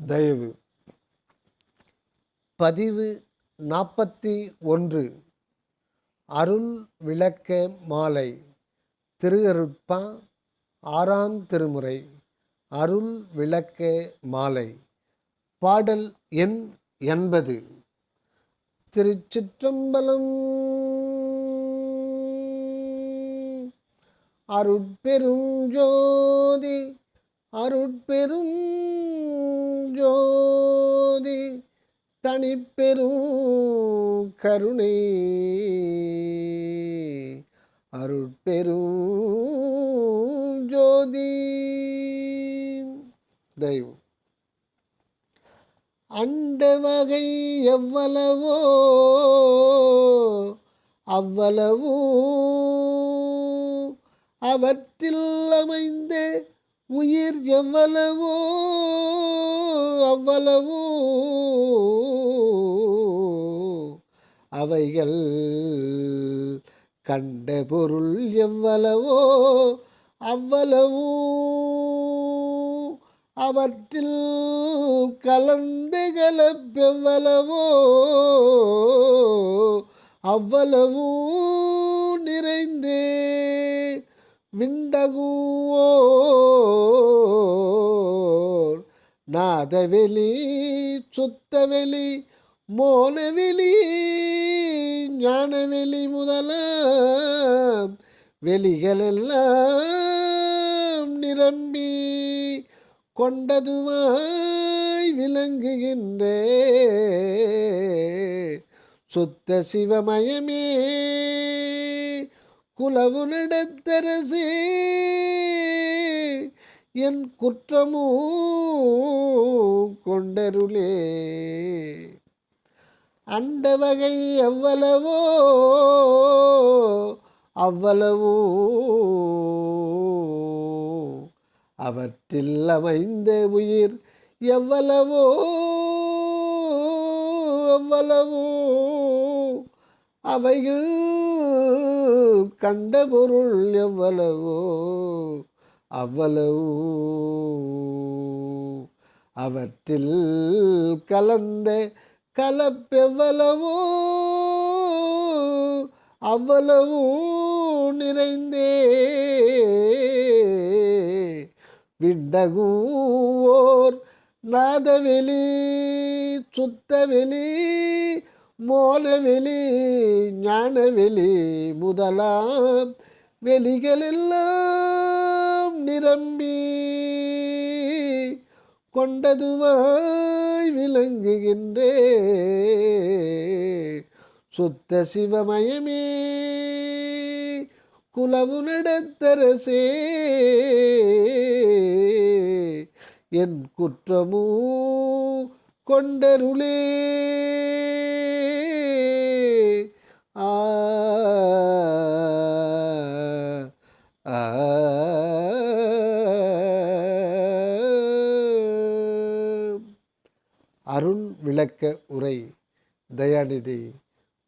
தயவு பதிவு 41 அருள் விளக்க மாலை திருஅருட்பா 6ஆம் திருமுறை அருள் விளக்க மாலை பாடல் எண் 80. திருச்சிற்றம்பலம். அருட்பெரும் ஜோதி அருட்பெரும் ஜோதி தனிப்பெரும் கருணை அருட்பெரும் ஜோதி. தெய்வம் அண்ட வகை எவ்வளவோ அவ்வளவோ அவற்றில் அமைந்த உயிர் எவ்வளவோ அவ்வளவோ அவைகள் கண்ட பொருள் எவ்வளவோ அவ்வளவோ அவற்றில் கலந்து கலப்பெவ்வளவோ அவ்வளவோ நிறைந்தே விண்டகுவோர் நாதவெளி சுத்தவெளி மோனவெளி ஞானவெளி முதலாம் வெளிகளெல்லாம் நிரம்பி கொண்டதுவாய் விளங்குகின்ற சுத்த சிவமயமே குலவு நடத்தரசே என் குற்றமோ கொண்டருளே. அண்ட வகை எவ்வளவோ அவ்வளவோ அவற்றில் அமைந்த உயிர் எவ்வளவோ அவ்வளவோ அவைகள் கண்ட பொருள் எவ்வளவோ அவ்வளவோ அவற்றில் கலந்த கலப்பெவ்வளவோ அவ்வளவோ நிறைந்தே விண்டகுவோர் நாதவெளி சுத்தவெளி மோனவெளி ஞானவெளி முதலாம் வெளிகளெல்லாம் நிரம்பி கொண்டதுவாய் விளங்குகின்றே சுத்த சிவமயமே குலவு நடத்தரசே என் குற்றமோ கொண்டருளே. அருள் விளக்க உரை தயாநிதி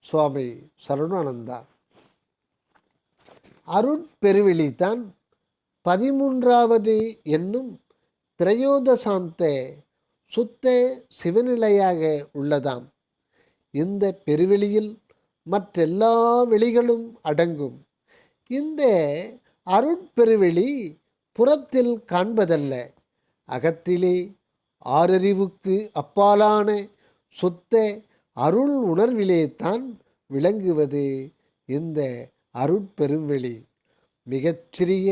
சுவாமி சரவணானந்தா. அருட்பெருவெளிதான் 13வது என்னும் திரையோதசாந்த சுத்த சிவநிலையாக உள்ளதாம். இந்த பெருவெளியில் மற்றெல்லா வெளிகளும் அடங்கும். இந்த அருட்பெருவெளி புறத்தில் காண்பதல்ல, அகத்திலே ஆறறிவுக்கு அப்பாலான சுத்த அருள் உணர்விலே தான் விளங்குவது இந்த அருட்பெருவெளி. மிகச்சிறிய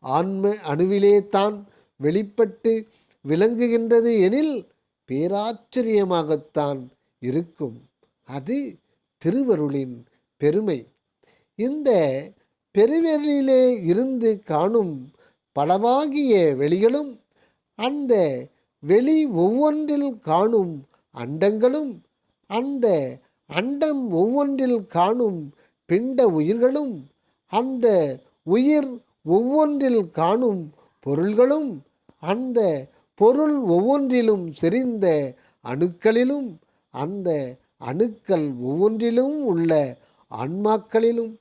ஆன்ம அணுவிலே தான் வெளிப்பட்டு விளங்குகின்றது எனில் பேராச்சரியமாகத்தான் இருக்கும். அது திருவருளின் பெருமை. இந்த பெருவெளியிலே இருந்து காணும் பலவாகிய வெளிகளும் அந்த வெளி ஒவ்வொன்றில் காணும் அண்டங்களும் அந்த அண்டம் ஒவ்வொன்றில் காணும் பிண்ட உயிர்களும் அந்த உயிர் ஒவ்வொன்றில் காணும் பொருள்களும் அந்த பொருள் ஒவ்வொன்றிலும் செறிந்த அணுக்களிலும் அந்த அணுக்கள் ஒவ்வொன்றிலும் உள்ள ஆன்மாக்களிலும்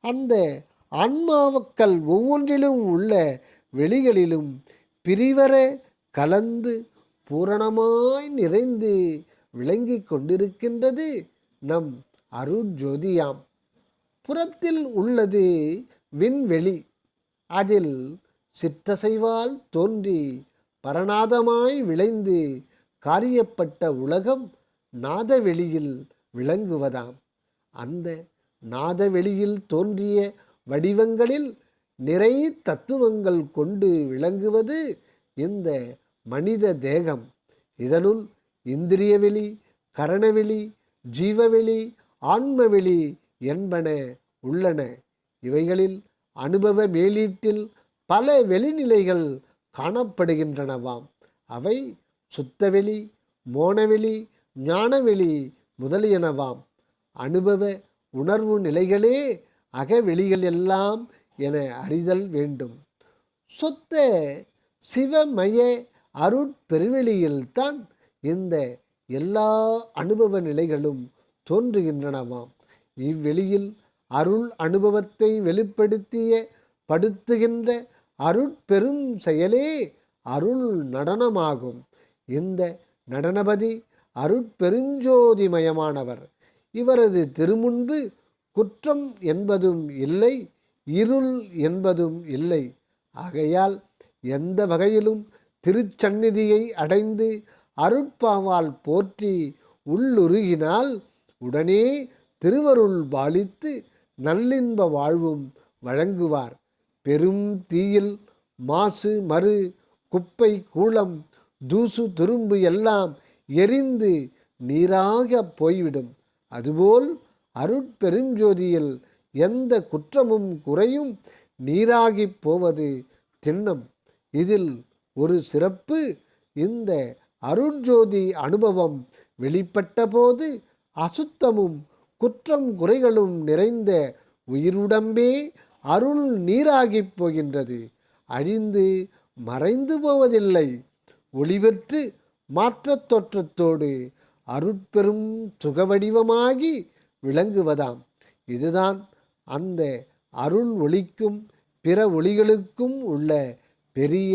அந்த ஆன்மாக்கள் ஒவ்வொன்றிலும் உள்ள வெளிகளிலும் பிரிவர கலந்து பூரணமாய் நிறைந்து விளங்கி கொண்டிருக்கின்றது நம் அருட்ஜோதியாம். புறத்தில் உள்ளது விண்வெளி. அதில் சிற்றசைவால் தோன்றி பரநாதமாய் விளைந்து காரியப்பட்ட உலகம் நாதவெளியில் விளங்குவதாம். அந்த நாதவெளியில் தோன்றிய வடிவங்களில் நிறை தத்துவங்கள் கொண்டு விளங்குவது இந்த மனித தேகம். இதனுள் இந்திரியவெளி, கரணவெளி, ஜீவவெளி, ஆன்மவெளி என்பன உள்ளன. இவைகளில் அனுபவ மேலீட்டில் பல வெளிநிலைகள் காணப்படுகின்றனவாம். அவை சுத்தவெளி, மோனவெளி, ஞானவெளி முதலியனவாம். அனுபவ உணர்வு நிலைகளே அகவெளிகள் எல்லாம் என அறிதல் வேண்டும். சொத்த சிவமய அருட்பெருவெளியில்தான் இந்த எல்லா அனுபவ நிலைகளும் தோன்றுகின்றனவாம். இவ்வெளியில் அருள் அனுபவத்தை வெளிப்படுத்திய படுத்துகின்ற அருட்பெரும் செயலே அருள் நடனமாகும். இந்த நடனபதி அருட்பெருஞ்சோதிமயமானவர். இவரது திருமுன்பு குற்றம் என்பதும் இல்லை, இருள் என்பதும் இல்லை. ஆகையால் எந்த வகையிலும் திருச்சந்நிதியை அடைந்து அருட்பாவால் போற்றி உள்ளுருகினால் உடனே திருவருள் பாலித்து நல்லின்ப வாழ்வும் வழங்குவார். பெரும் தீயில் மாசு மறு குப்பை கூளம் தூசு துரும்பு எல்லாம் எரிந்து நீராக போய்விடும். அதுபோல் அருட்பெருஞ்சோதியில் எந்த குற்றமும் குறையும் நீராகி போவது திண்ணம். இதில் ஒரு சிறப்பு, இந்த அருட்ஜோதி அனுபவம் வெளிப்பட்ட போது அசுத்தமும் குற்றம் குறைகளும் நிறைந்த உயிருடம்பே அருள் நீராகிப் போகின்றது. அழிந்து மறைந்து போவதில்லை. ஒளிபெற்று மாற்றத் தோற்றத்தோடு அருட்பெரும் சுகவடிவமாகி விளங்குவதாம். இதுதான் அந்த அருள் ஒளிக்கும் பிற ஒளிகளுக்கும் உள்ள பெரிய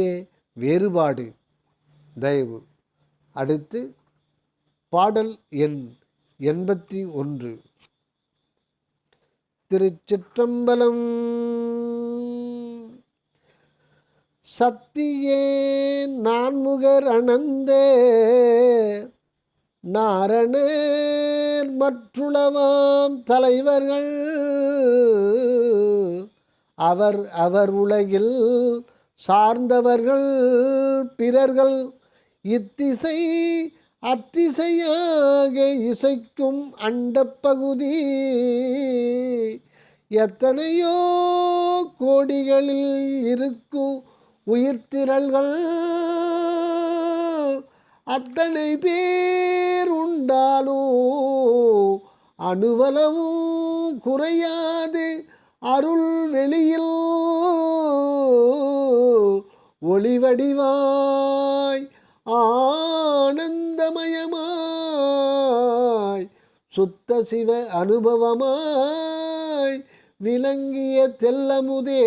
வேறுபாடு. தயவு. அடுத்து பாடல் எண் 81. திருச்சிற்றம்பலம். சத்தியே நான்முகர் அனந்த நாரணர் மற்றுளவாம் தலைவர்கள் அவர் அவர் உலகில் சார்ந்தவர்கள் பிறர்கள் இத்திசை அத்திசையாக இசைக்கும் அண்டப்பகுதி எத்தனையோ கோடிகளில் இருக்கும் உயிர்த்திரள்கள் அத்தனை பேர் உண்டாலும் அணுவளவும் குறையாது அருள் வெளியில் ஒளிவடிவாய் ஆனந்தமயமாய் சுத்த சிவ அனுபவமாய் விளங்கிய தெல்லமுதே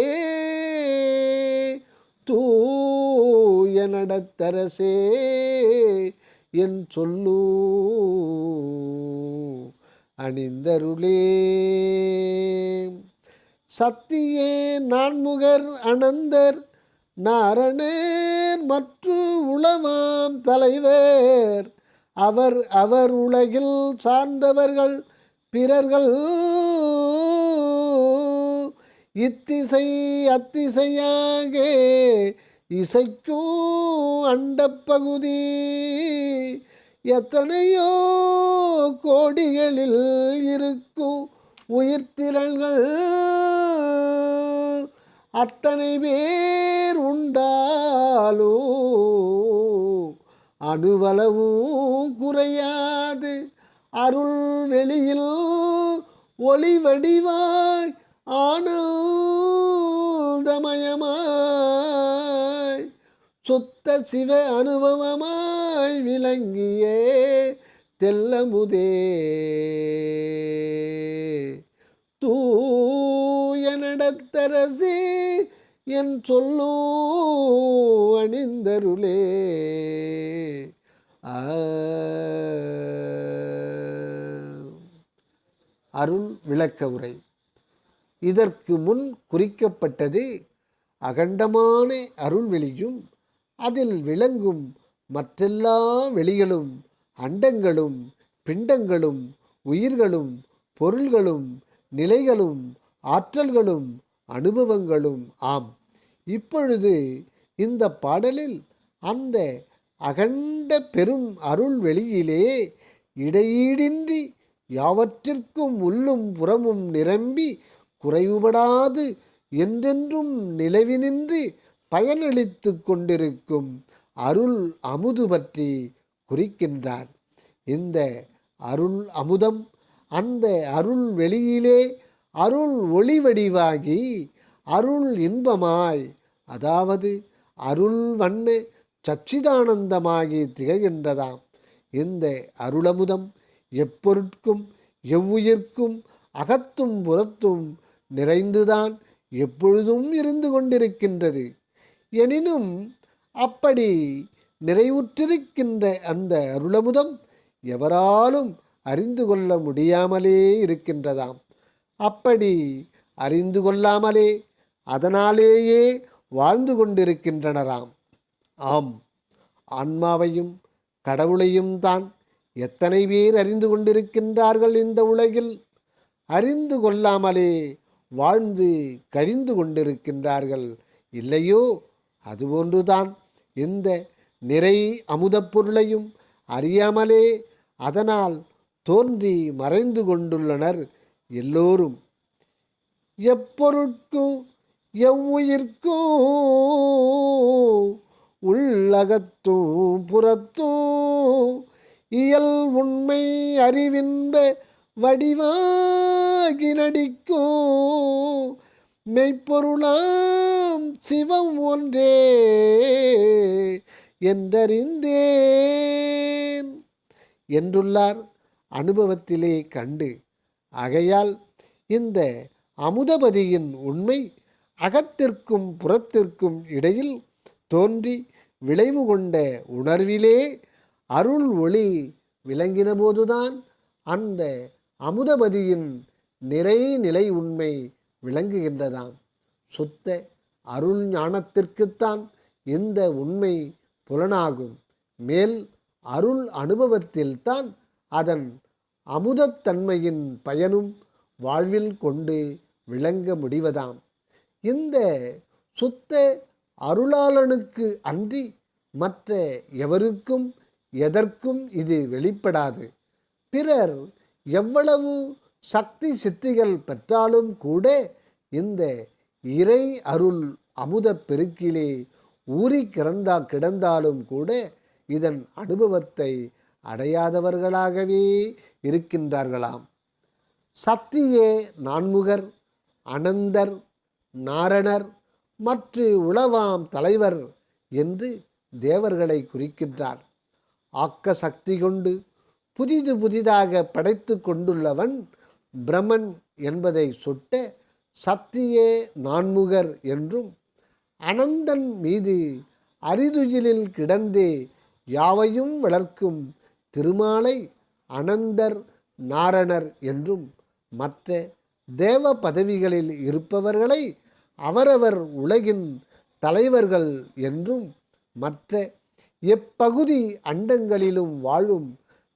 தூய நடத்தரசே என் சொல்லு அணிந்தருளே. சத்தியே நான்முகர் அனந்தர் நாரணர் மற்று உளவாம் தலைவர் அவர் அவர் உலகில் சார்ந்தவர்கள் பிறர்கள் இத்திசை அத்திசையாக இசைக்கும் அண்டப்பகுதி எத்தனையோ கோடிகளில் இருக்கும் உயிர்த்திரள்கள் அத்தனை பேர் உண்டாலும் அணுவளவும் குறையாது அருள் வெளியில் ஒளி வடிவாய் ஆனந்தமயமாய் சுத்த சிவ அனுபவமாய் விளங்கிய தெல்லமுதே தூய நடத்தரசே என் சொல்லு அணிந்தருளே. ஆ. அருள் விளக்க உரை. இதற்கு முன் குறிக்கப்பட்டது அகண்டமான அருள்வெளியும் அதில் விளங்கும் மற்றெல்லா வெளிகளும் அண்டங்களும் பிண்டங்களும் உயிர்களும் பொருள்களும் நிலைகளும் ஆற்றல்களும் அனுபவங்களும் ஆம். இப்பொழுது இந்த பாடலில் அந்த அகண்ட பெரும் அருள் வெளியிலே இடையீடின்றி யாவற்றிற்கும் உள்ளும் புறமும் நிரம்பி குறைவுபடாது என்றென்றும் நிலவி நின்று பயனளித்து கொண்டிருக்கும் அருள் அமுது பற்றி குறிக்கின்றார். இந்த அருள் அமுதம் அந்த அருள் வெளியிலே அருள் ஒளி வடிவாகி அருள் இன்பமாய், அதாவது அருள் வண்ண சச்சிதானந்தமாகி திகழ்கின்றதாம். இந்த அருளமுதம் எப்பொருட்கும் எவ்வுயிர்க்கும் அகத்தும் புறத்தும் நிறைந்துதான் எப்பொழுதும் இருந்து கொண்டிருக்கின்றது. எனினும் அப்படி நிறைவுற்றிருக்கின்ற அந்த அருளமுதம் எவராலும் அறிந்து கொள்ள முடியாமலே இருக்கின்றதாம். அப்படி அறிந்து கொள்ளாமலே அதனாலேயே வாழ்ந்து கொண்டிருக்கின்றனராம். ஆம், ஆன்மாவையும் கடவுளையும் தான் எத்தனை பேர் அறிந்து கொண்டிருக்கின்றார்கள் இந்த உலகில். அறிந்து கொள்ளாமலே வாழ்ந்து கழிந்து கொண்டிருக்கின்றார்கள் இல்லையோ? அதுபோன்றுதான் இந்த நிறை அமுதப் பொருளையும் அறியாமலே அதனால் தோன்றி மறைந்து கொண்டுள்ளனர் எல்லோரும். எப்பொருட்கும் எவ்வுயிர்க்கும் உள்ளகத்தும் புறத்தும் இயல் உண்மை அறிவின்ற வடிவாகி நடிக்கும் மெய்ப்பொருளாம் சிவம் ஒன்றே என்றறிந்தேன் என்றுள்ளார் அனுபவத்திலே கண்டு. ஆகையால் இந்த அமுதபதியின் உண்மை அகத்திற்கும் புறத்திற்கும் இடையில் தோன்றி விளைவு கொண்ட உணர்விலே அருள் ஒளி விளங்கின போதுதான் அந்த அமுதபதியின் நிறைநிலை உண்மை விளங்குகின்றதாம். சுத்த அருள் ஞானத்திற்குத்தான் இந்த உண்மை புலனாகும். மேல் அருள் அனுபவத்தில்தான் அதன் அமுதத்தன்மையின் பயனும் வாழ்வில் கொண்டு விளங்க முடிவதாம். இந்த சுத்த அருளாளனுக்கு அன்றி மற்ற எவருக்கும் எதற்கும் இது வெளிப்படாது. பிறர் எவ்வளவு சக்தி சித்திகள் பெற்றாலும் கூட இந்த இறை அருள் அமுத பெருக்கிலே ஊறி கிடந்தாலும் கூட இதன் அனுபவத்தை அடையாதவர்களாகவே இருக்கின்றார்களாம். சத்தியே நான்முகர், அனந்தர், நாரணர் மற்ற உளவாம் தலைவர் என்று தேவர்களை குறிக்கின்றார். ஆக்க சக்தி கொண்டு புதிதாக படைத்து கொண்டுள்ளவன் பிரமன் என்பதை சுட்ட சத்தியே நான்முகர் என்றும், அனந்தன் மீது அரிதுயிலில் கிடந்தே யாவையும் வளர்க்கும் திருமாலை அனந்தர் நாரணர் என்றும், மற்ற தேவ பதவிகளில் இருப்பவர்களை அவரவர் உலகின் தலைவர்கள் என்றும், மற்ற எப்பகுதி அண்டங்களிலும் வாழும்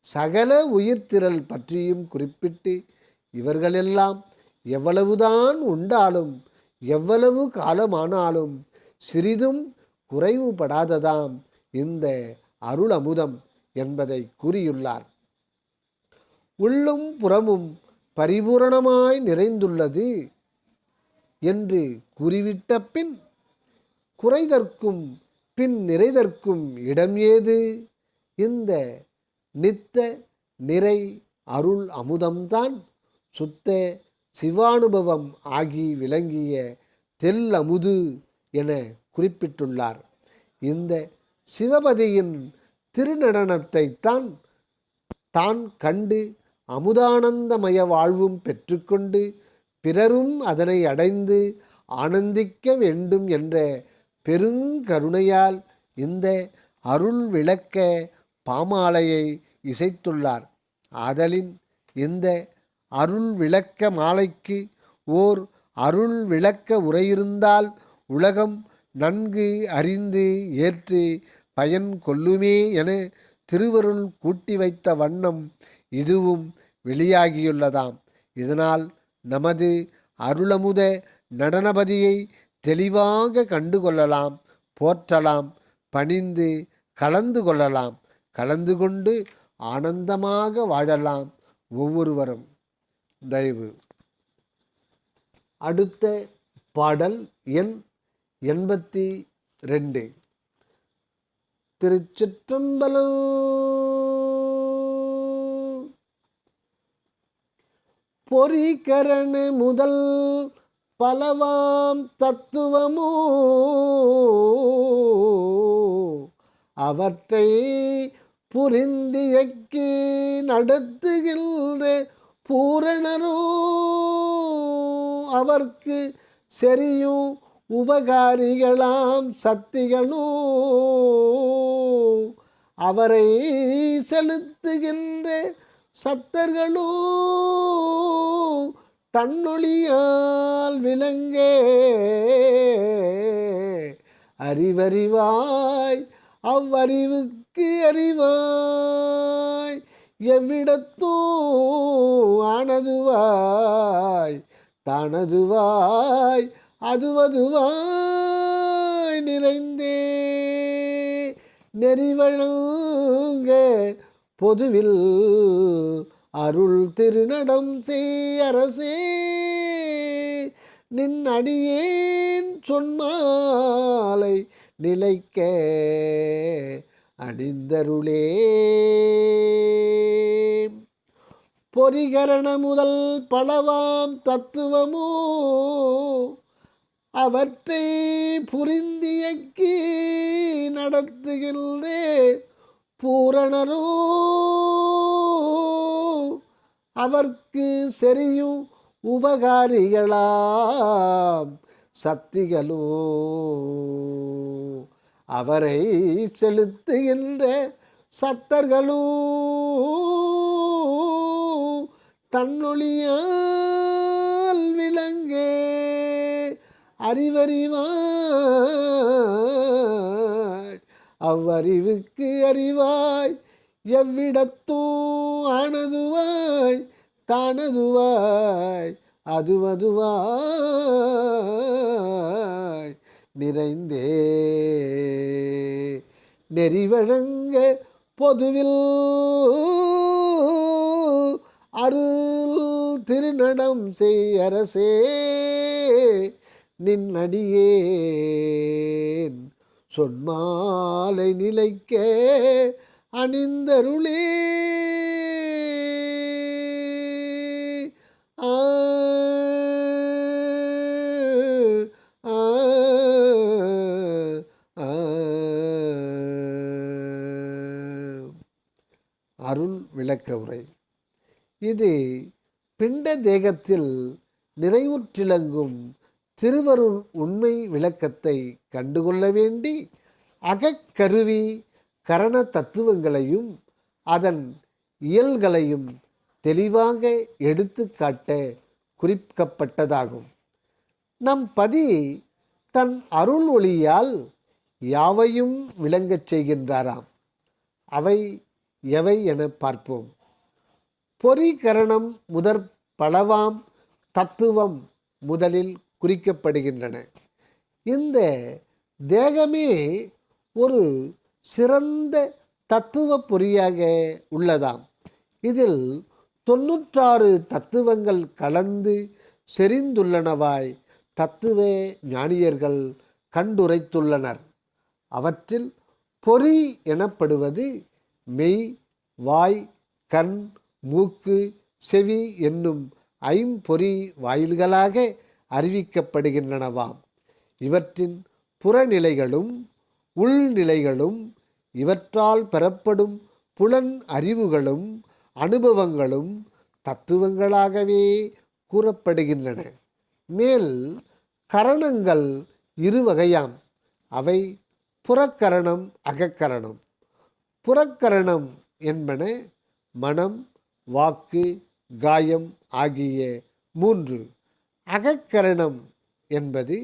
சகல உயிர்த்திரள் பற்றியும் குறிப்பிட்டு, இவர்களெல்லாம் எவ்வளவுதான் உண்டாலும் எவ்வளவு காலமானாலும் சிறிதும் குறைவுபடாததாம் இந்த அருள் அமுதம் என்பதை கூறியுள்ளார். உள்ளும் புறமும் பரிபூரணமாய் நிறைந்துள்ளது என்று கூறிவிட்ட பின் குறைதற்கும் பின் நிறைதற்கும் இடம் ஏது? இந்த நித்த நிறை அருள் அமுதம்தான் சுத்த சிவானுபவம் ஆகி விளங்கிய தெல்லமுது என குறிப்பிட்டுள்ளார். இந்த சிவபதியின் திருநடனத்தைத்தான் தான் கண்டு அமுதானந்தமய வாழ்வும் பெற்றுக்கொண்டு பிறரும் அதனை அடைந்து ஆனந்திக்க வேண்டும் என்ற பெருங்கருணையால் இந்த அருள் விளக்க பாமாலையை இசைத்துள்ளார். ஆதலின் இந்த அருள் விளக்க மாலைக்கு ஓர் அருள் விளக்க உரையிருந்தால் உலகம் நன்கு அறிந்து ஏற்று பயன் கொள்ளுமே என திருவருள் கூட்டி வைத்த வண்ணம் இதுவும் வெளியாகியுள்ளதாம். இதனால் நமது அருளமுத நடனபதியை தெளிவாக கண்டுகொள்ளலாம், போற்றலாம், பணிந்து கலந்து கொள்ளலாம், கலந்து கொண்டு ஆனந்தமாக வாழலாம் ஒவ்வொருவரும். தயவு. அடுத்த பாடல் எண் 82. திருச்சிற்றம்பலம். பொறிகரண முதல் பலவாம் தத்துவமோ அவற்றை புரிந்தியக்கி நடத்துகின்ற பூரணரோ அவர்க்கு செறியும் உபகாரிகளாம் சக்திகளோ அவரை செலுத்துகின்ற சத்தர்களோ தன்னொழியால் விளங்கே அறிவறிவாய் அவ்வறிவுக்கு அறிவாய் எவ்விடத்தோ ஆனதுவாய் தானதுவாய் அதுவதுவாய் நிறைந்தே நெறிவழங்க பொதுவில் அருள் திருநடம் செய்யரசே நின் அடியேன் சொன்மாலை நிலைக்க அணிந்தருளே. பொறிகரண முதல் பலவாம் தத்துவமோ அவற்றை புரிந்தியக்கி நடத்துகின்றே பூரணரோ அவர்க்கு செறியும் உபகாரிகளாம் சக்திகளோ அவரை செலுத்துகின்ற சத்தர்களோ தன்னொழியால் விளங்கே அறிவறிவாய் அவ்வறிவுக்கு அறிவாய் எவ்விடத்தும் ஆனதுவாய் தானதுவாய் அதுவதுவாய் நிறைந்தே நெறிவழங்க பொதுவில் அருள் திருநடம் செய்யரசே நின் அடியேன் சொன்மாலை நிலைக்க அணிந்தருளே. அருள் விளக்க உரை. இது பிண்ட தேகத்தில் நிறைவுற்றிலங்கும் திருவருள் உண்மை விளக்கத்தை கண்டுகொள்ள வேண்டி அகக்கருவி கரண தத்துவங்களையும் அதன் இயல்களையும் தெளிவாக எடுத்து காட்ட குறிக்கப்பட்டதாகும். நம் பதி தன் அருள் ஒளியால் யாவையும் விளங்கச் செய்கின்றாராம். அவை எவை என பார்ப்போம். பொறிகரணம் முதற் பலவாம் தத்துவம் முதலில் குறிக்கப்படுகின்றன. இந்த தேகமே ஒரு சிறந்த தத்துவ பொறியாக உள்ளதாம். இதில் 96 தத்துவங்கள் கலந்து செறிந்துள்ளனவாய் தத்துவ ஞானியர்கள் கண்டுரைத்துள்ளனர். அவற்றில் பொறி எனப்படுவது மெய், வாய், கண், மூக்கு, செவி என்னும் ஐம்பொறி வாயில்களாக அறிவிக்கப்படுகின்றனவாம். இவற்றின் புறநிலைகளும் உள்நிலைகளும் இவற்றால் பெறப்படும் புலன் அறிவுகளும் அனுபவங்களும் தத்துவங்களாகவே கூறப்படுகின்றன. மேல் கரணங்கள் இருவகையாம். அவை புறக்கரணம், அகக்கரணம். புறக்கரணம் என்பன மனம், வாக்கு, காயம் ஆகிய 3. அகக்கரணம் என்பது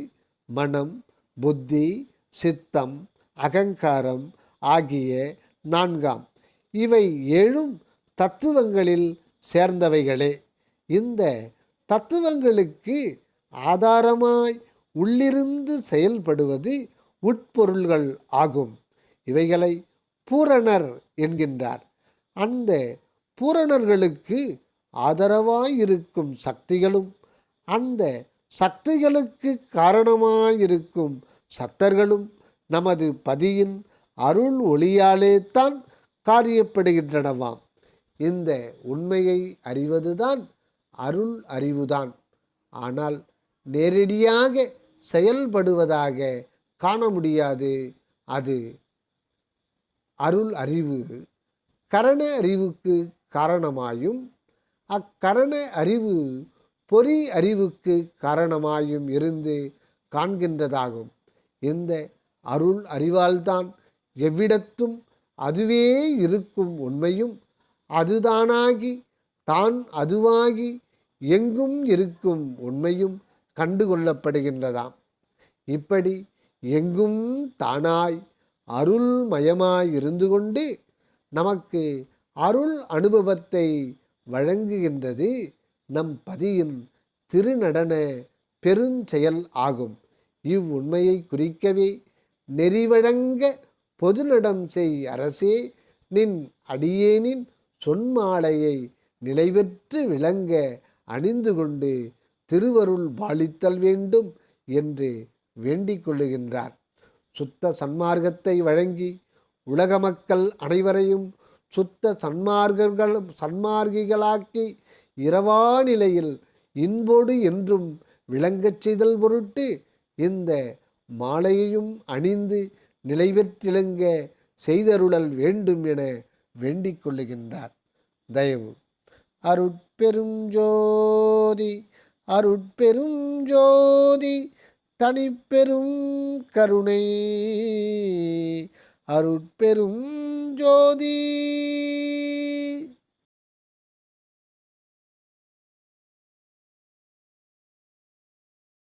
மனம், புத்தி, சித்தம், அகங்காரம் ஆகிய 4. இவை 7ம் தத்துவங்களில் சேர்ந்தவைகளே. இந்த தத்துவங்களுக்கு ஆதாரமாய் உள்ளிருந்து செயல்படுவது உட்பொருள்கள் ஆகும். இவைகளை பூரணர் என்கின்றார். அந்த பூரணர்களுக்கு ஆதரவாயிருக்கும் சக்திகளும் அந்த சக்திகளுக்கு காரணமாயிருக்கும் சத்தர்களும் நமது பதியின் அருள் ஒளியாலே தான் காரியப்படுகின்றனவாம். இந்த உண்மையை அறிவதுதான் அருள் அறிவுதான். ஆனால் நேரடியாக செயல்படுவதாக காண முடியாது. அது அருள் அறிவு கரண அறிவுக்கு காரணமாயும் அக்கரண அறிவு பொறி அறிவுக்கு காரணமாயும் இருந்து காண்கின்றதாகும். இந்த அருள் அறிவால்தான் எவ்விடத்தும் அதுவே இருக்கும் உண்மையும் அதுதானாகி தான் அதுவாகி எங்கும் இருக்கும் உண்மையும் கண்டுகொள்ளப்படுகின்றதாம். இப்படி எங்கும் தானாய் அருள்மயமாய் இருந்து கொண்டு நமக்கு அருள் அனுபவத்தை வழங்குகின்றது நம் பதியின் திருநடன பெருஞ்செயல் ஆகும். இவ்வுண்மையை குறிக்கவே நெறிவழங்க பொதுநடம் செய் அரசே, நின் அடியேனின் சொன்மாலையை நிலைபெற்று விளங்க அணிந்து கொண்டு திருவருள் பாலித்தல் வேண்டும் என்று வேண்டிக் கொள்ளுகின்றார். சுத்த சன்மார்க்கத்தை வழங்கி உலக மக்கள் அனைவரையும் சுத்த சன்மார்க்கிகளாக்கி இரவா நிலையில் இன்போடு என்றும் விளங்கச் செய்தல் பொருட்டு இந்த மாலையையும் அணிந்து நிலைபெற்றிலங்க செய்தருளல் வேண்டும் என வேண்டிக் கொள்ளுகின்றார். தயவு. அருட்பெரும் ஜோதி அருட்பெரும் ஜோதி தனிப்பெரும் கருணை அருட்பெரும் ஜோதி.